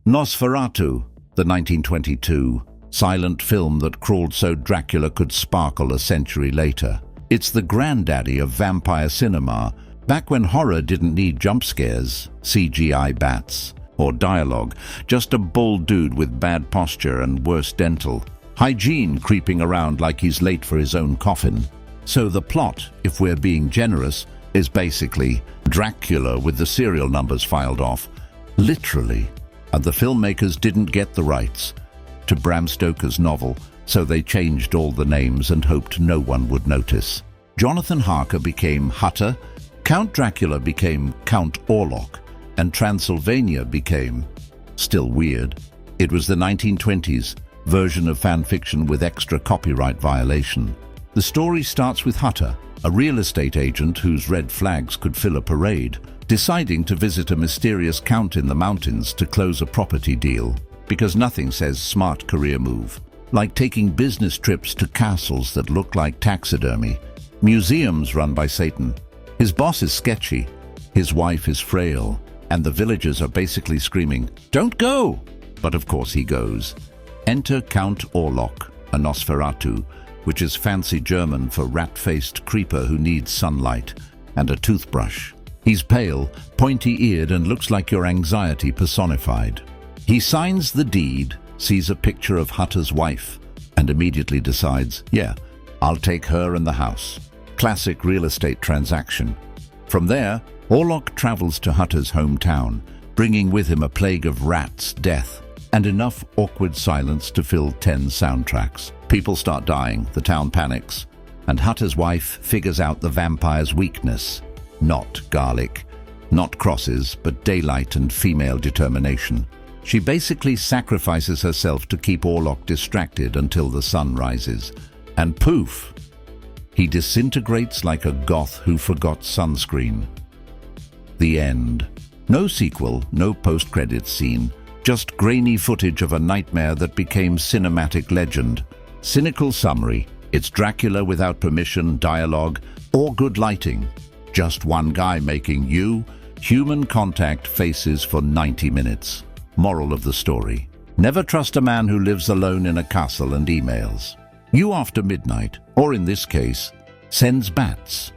Nosferatu, the 1922 silent film that crawled so Dracula could sparkle a century later. It's the granddaddy of vampire cinema, back when horror didn't need jump scares, CGI bats, or dialogue, just a bald dude with bad posture and worse dental hygiene creeping around like he's late for his own coffin. So the plot, if we're being generous, is basically Dracula with the serial numbers filed off. Literally. And the filmmakers didn't get the rights to Bram Stoker's novel, so they changed all the names and hoped no one would notice. Jonathan Harker became Hutter, Count Dracula became Count Orlok, and Transylvania became still weird. It was the 1920s version of fan fiction with extra copyright violation. The story starts with Hutter, a real estate agent whose red flags could fill a parade, deciding to visit a mysterious count in the mountains to close a property deal, because nothing says smart career move like taking business trips to castles that look like taxidermy, museums run by Satan. His boss is sketchy, his wife is frail, and the villagers are basically screaming, "Don't go!" But of course he goes. Enter Count Orlok, a Nosferatu, which is fancy German for rat-faced creeper who needs sunlight and a toothbrush. He's pale, pointy-eared, and looks like your anxiety personified. He signs the deed, sees a picture of Hutter's wife, and immediately decides, yeah, I'll take her and the house. Classic real estate transaction. From there, Orlok travels to Hutter's hometown, bringing with him a plague of rats, death, and enough awkward silence to fill 10 soundtracks. People start dying, the town panics, and Hutter's wife figures out the vampire's weakness. Not garlic, not crosses, but daylight and female determination. She basically sacrifices herself to keep Orlok distracted until the sun rises. And poof! He disintegrates like a goth who forgot sunscreen. The end. No sequel, no post-credits scene, just grainy footage of a nightmare that became cinematic legend. Cynical summary: it's Dracula without permission, dialogue, or good lighting. Just one guy making human contact faces for 90 minutes. Moral of the story: never trust a man who lives alone in a castle and emails you after midnight, or in this case, sends bats.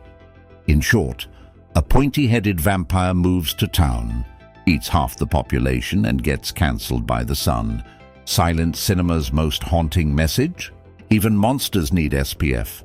In short, a pointy-headed vampire moves to town, eats half the population, and gets cancelled by the sun. Silent cinema's most haunting message? Even monsters need SPF.